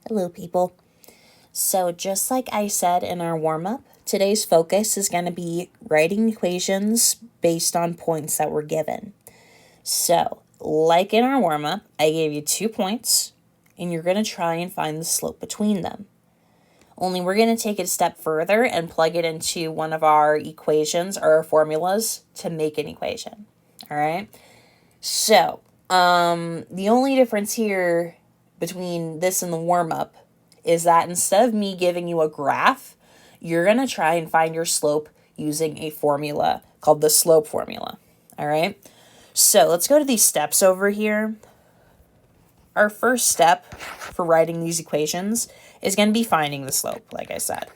Hello, people. So just like I said in our warm-up, today's focus is going to be writing equations based on points that were given. So, like in our warm-up, I gave you 2 points, and you're going to try and find the slope between them. Only we're going to take it a step further and plug it into one of our equations or our formulas to make an equation. All right? So, the only difference here between this and the warm-up is that instead of me giving you a graph, you're going to try and find your slope using a formula called the slope formula. All right? So let's go to these steps over here. Our first step for writing these equations is going to be finding the slope, like I said.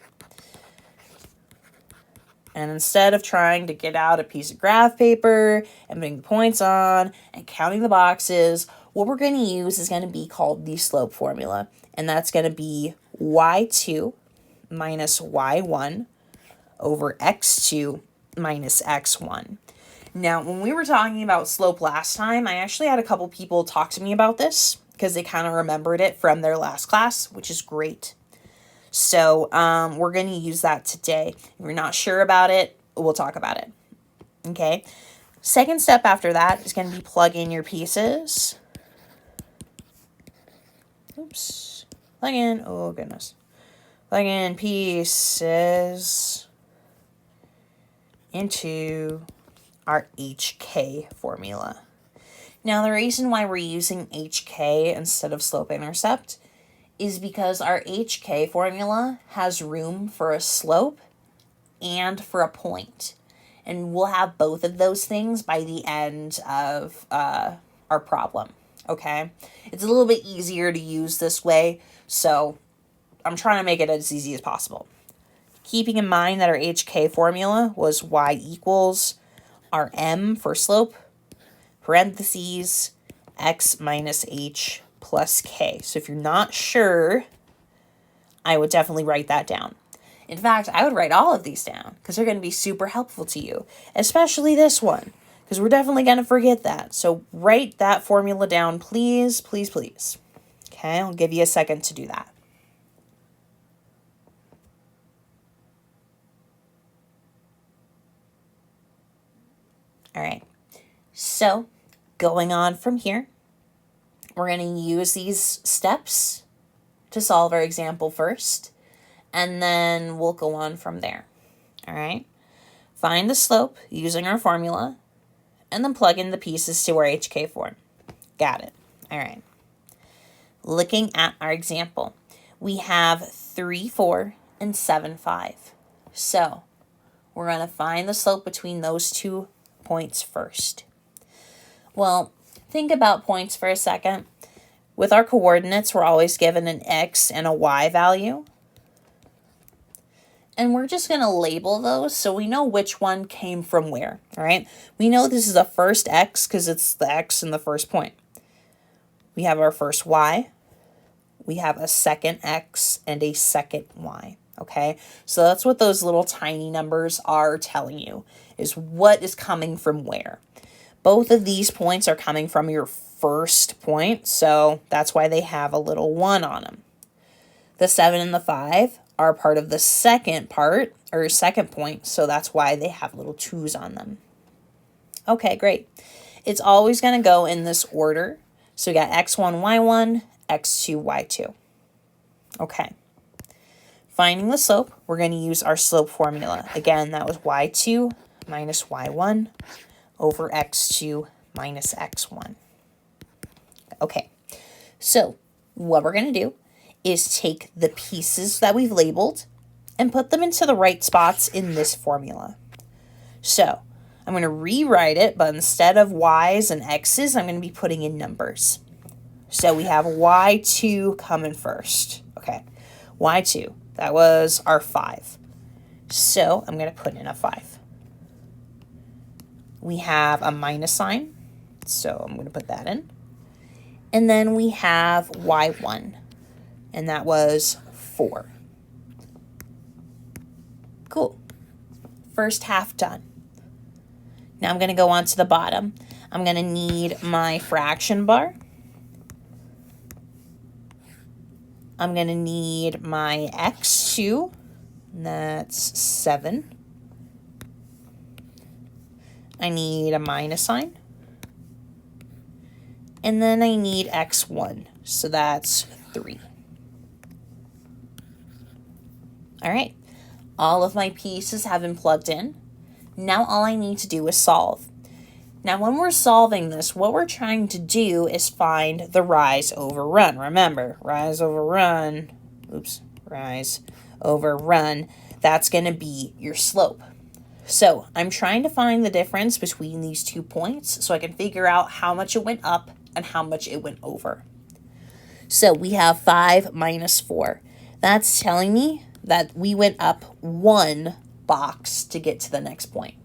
And instead of trying to get out a piece of graph paper and putting the points on and counting the boxes, what we're going to use is going to be called the slope formula. And that's going to be y2 minus y1 over x2 minus x1. Now, when we were talking about slope last time, I actually had a couple people talk to me about this because they kind of remembered it from their last class, which is great. So we're going to use that today. If you're not sure about it, we'll talk about it. Okay. Second step after that is going to be plug in your pieces. Oops. Plug in. Oh, goodness. Plug in pieces into our HK formula. Now, the reason why we're using HK instead of slope-intercept is because our HK formula has room for a slope and for a point. And we'll have both of those things by the end of our problem, okay? It's a little bit easier to use this way, so I'm trying to make it as easy as possible. Keeping in mind that our HK formula was y equals our m for slope, parentheses, x minus h plus k. So if you're not sure, I would definitely write that down. In fact, I would write all of these down because they're going to be super helpful to you, especially this one, because we're definitely going to forget that. So write that formula down, please, please, please. Okay, I'll give you a second to do that. All right, so going on from here, we're going to use these steps to solve our example first, and then we'll go on from there. All right, find the slope using our formula, and then plug in the pieces to our HK form. Got it. All right. Looking at our example, we have 3, 4, and 7, 5. So we're going to find the slope between those 2 points first. Well, think about points for a second. With our coordinates, we're always given an x and a y value. And we're just going to label those so we know which one came from where, all right? We know this is a first x because it's the x in the first point. We have our first y. We have a second x and a second y, okay? So that's what those little tiny numbers are telling you, is what is coming from where. Both of these points are coming from your first point, so that's why they have a little 1 on them. The 7 and the 5 are part of the second part, or second point, so that's why they have little 2s on them. Okay, great. It's always going to go in this order. So we got x1, y1, x2, y2. Okay. Finding the slope, we're going to use our slope formula. Again, that was y2 minus y1 over x2 minus x1. Okay, so what we're going to do is take the pieces that we've labeled and put them into the right spots in this formula. So I'm going to rewrite it, but instead of y's and x's, I'm going to be putting in numbers. So we have y2 coming first. Okay, y2, that was our 5. So I'm going to put in a 5. We have a minus sign, so I'm going to put that in. And then we have y1, and that was 4. Cool. First half done. Now I'm going to go on to the bottom. I'm going to need my fraction bar. I'm going to need my x2, that's 7. I need a minus sign. And then I need x1, so that's 3. All right, all of my pieces have been plugged in. Now all I need to do is solve. Now when we're solving this, what we're trying to do is find the rise over run. Remember, rise over run, that's going to be your slope. So I'm trying to find the difference between these 2 points so I can figure out how much it went up and how much it went over. So we have 5 minus 4. That's telling me that we went up 1 box to get to the next point.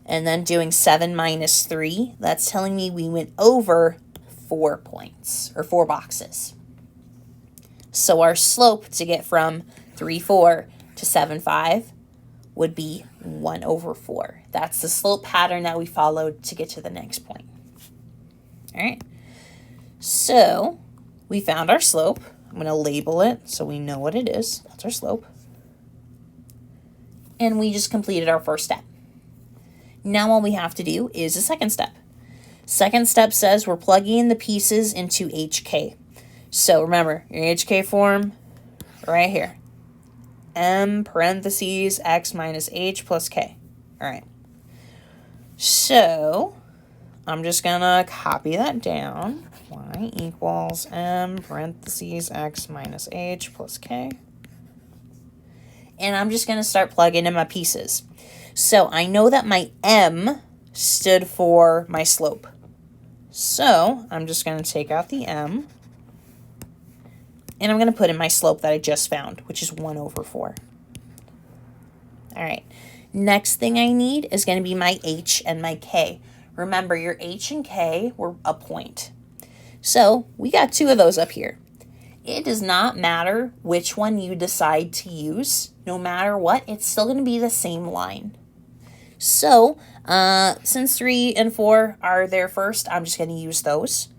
And then doing 7 minus 3, that's telling me we went over 4 points, or 4 boxes. So our slope to get from 3, 4 to 7, 5 would be 1 over 4. That's the slope pattern that we followed to get to the next point. All right, so we found our slope. I'm going to label it so we know what it is. That's our slope. And we just completed our first step. Now all we have to do is a second step. Second step says we're plugging in the pieces into HK. So remember, your HK form right here. M parentheses x minus h plus k. All right. So I'm just going to copy that down. Y equals m parentheses x minus h plus k. And I'm just going to start plugging in my pieces. So I know that my m stood for my slope. So I'm just going to take out the m. And I'm going to put in my slope that I just found, which is 1 over 4. All right. Next thing I need is going to be my h and my k. Remember, your h and k were a point. So we got 2 of those up here. It does not matter which one you decide to use. No matter what, it's still going to be the same line. So since 3 and 4 are there first, I'm just going to use those.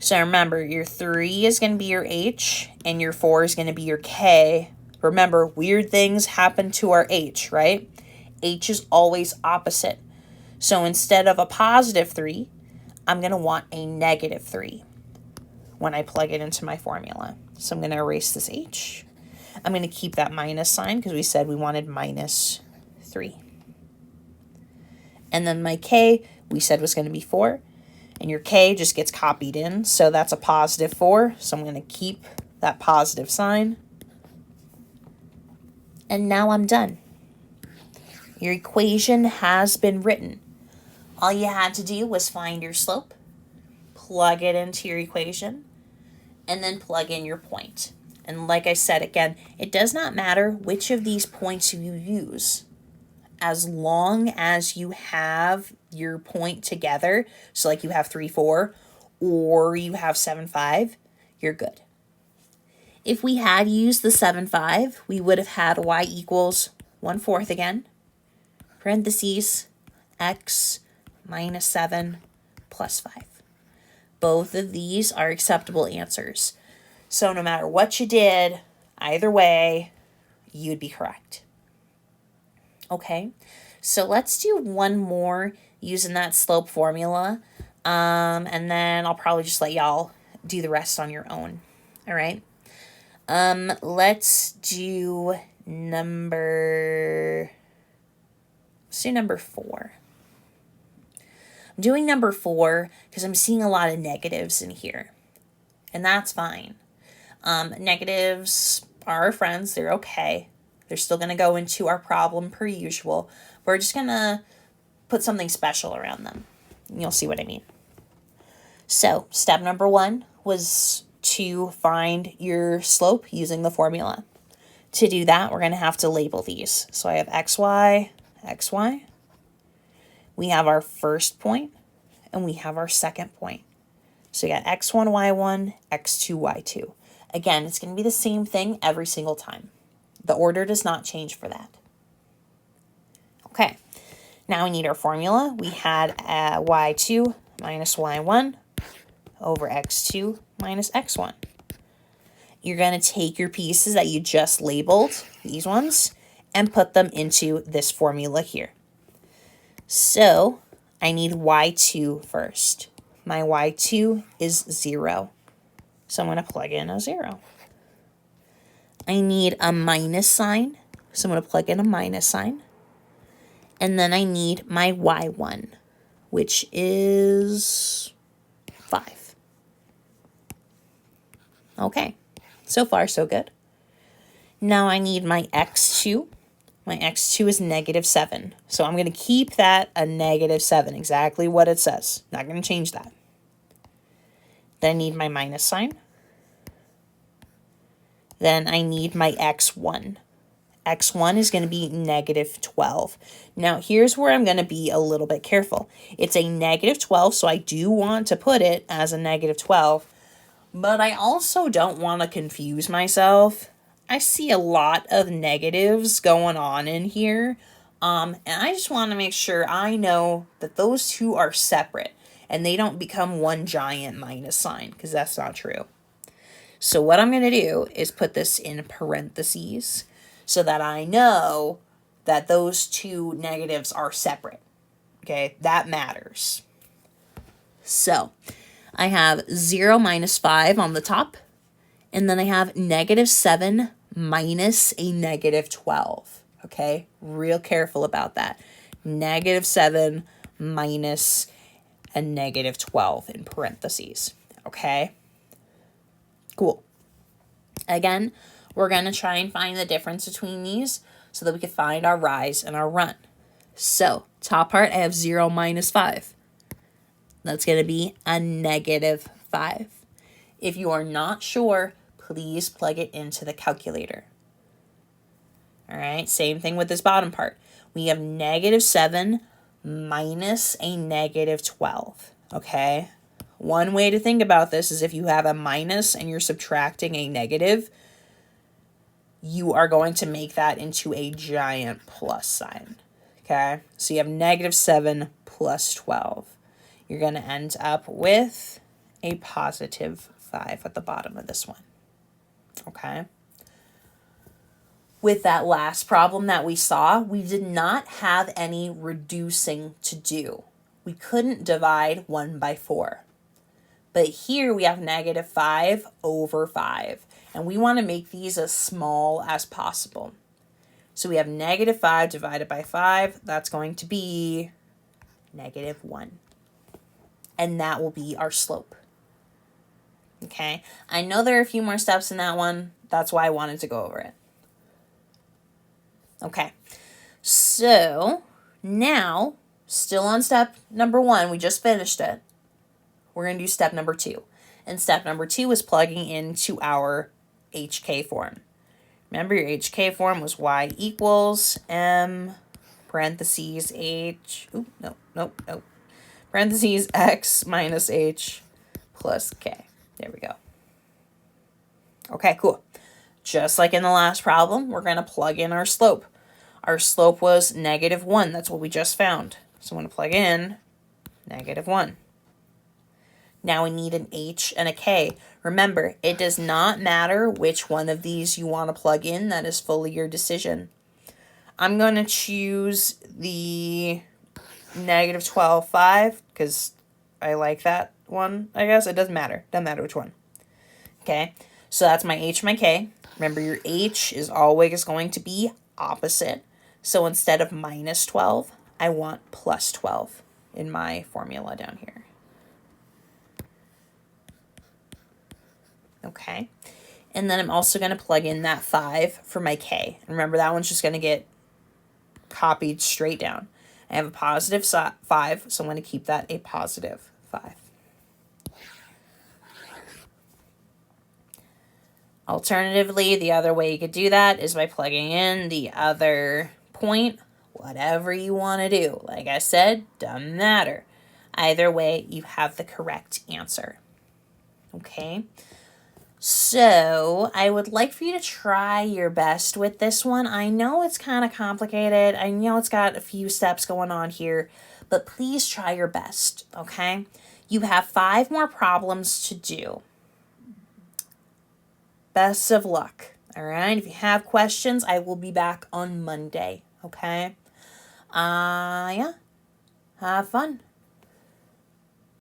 So remember, your 3 is going to be your h, and your 4 is going to be your k. Remember, weird things happen to our h, right? H is always opposite. So instead of a positive 3, I'm going to want a negative 3 when I plug it into my formula. So I'm going to erase this h. I'm going to keep that minus sign because we said we wanted minus 3. And then my k, we said was going to be 4. And your k just gets copied in, so that's a positive 4. So I'm going to keep that positive sign. And now I'm done. Your equation has been written. All you had to do was find your slope, plug it into your equation, and then plug in your point. And like I said, again, it does not matter which of these points you use. As long as you have your point together, so like you have 3, 4, or you have 7, 5, you're good. If we had used the 7, 5, we would have had y equals 1/4 again, parentheses, x minus 7 plus 5. Both of these are acceptable answers. So no matter what you did, either way, you'd be correct. Okay, so let's do one more using that slope formula, and then I'll probably just let y'all do the rest on your own. All right, let's do number 4. I'm doing number 4 because I'm seeing a lot of negatives in here, and that's fine. Negatives are our friends. They're okay. They're still going to go into our problem per usual. We're just going to put something special around them. You'll see what I mean. So step number 1 was to find your slope using the formula. To do that, we're going to have to label these. So I have xy, xy. We have our first point, and we have our second point. So you got x1, y1, x2, y2. Again, it's going to be the same thing every single time. The order does not change for that. Okay, now we need our formula. We had y2 minus y1 over x2 minus x1. you're going to take your pieces that you just labeled, these ones, and put them into this formula here. So I need y2 first. My y2 is 0. So I'm going to plug in a 0. I need a minus sign. So I'm going to plug in a minus sign. And then I need my y1, which is 5. Okay, so far so good. Now I need my x2. My x2 is -7. So I'm going to keep that a -7, exactly what it says. Not going to change that. Then I need my minus sign. Then I need my x1. X1 is going to be -12. Now here's where I'm going to be a little bit careful. It's a -12, so I do want to put it as a -12, but I also don't want to confuse myself. I see a lot of negatives going on in here, and I just want to make sure I know that those two are separate and they don't become one giant minus sign, because that's not true. So what I'm going to do is put this in parentheses so that I know that those two negatives are separate. Okay, that matters. So I have 0 minus 5 on the top, and then I have -7 minus a -12. Okay, real careful about that. -7 minus a -12 in parentheses. Okay, cool. Again, we're going to try and find the difference between these so that we can find our rise and our run. So, top part, I have 0 minus 5. That's going to be a -5. If you are not sure, please plug it into the calculator. All right, same thing with this bottom part. We have -7 minus a -12. Okay, one way to think about this is if you have a minus and you're subtracting a negative, you are going to make that into a giant plus sign. Okay, so you have -7 plus 12. You're going to end up with a +5 at the bottom of this one. Okay. With that last problem that we saw, we did not have any reducing to do. We couldn't divide 1 by 4. But here we have -5 over 5. And we want to make these as small as possible. So we have -5 divided by 5. That's going to be -1. And that will be our slope. Okay, I know there are a few more steps in that one. That's why I wanted to go over it. Okay, so now, still on step number 1, we just finished it. We're going to do step number 2. And step number 2 is plugging into our HK form. Remember, your HK form was y equals m parentheses h, parentheses x minus h plus k. There we go. Okay, cool. Just like in the last problem, we're going to plug in our slope. Our slope was -1. That's what we just found. So I'm going to plug in -1. Now we need an h and a k. Remember, it does not matter which one of these you want to plug in. That is fully your decision. I'm going to choose the -12, 5, because I like that one, I guess. It doesn't matter. Doesn't matter which one. Okay, so that's my h, my k. Remember, your h is always going to be opposite. So instead of -12, I want +12 in my formula down here. Okay, and then I'm also going to plug in that 5 for my k. And remember, that one's just going to get copied straight down. I have a +5, so I'm going to keep that a +5. Alternatively, the other way you could do that is by plugging in the other point, whatever you want to do. Like I said, doesn't matter. Either way, you have the correct answer. Okay? So, I would like for you to try your best with this one. I know it's kind of complicated. I know it's got a few steps going on here, but please try your best, okay? You have 5 more problems to do. Best of luck. All right. If you have questions, I will be back on Monday. Okay. Yeah. Have fun.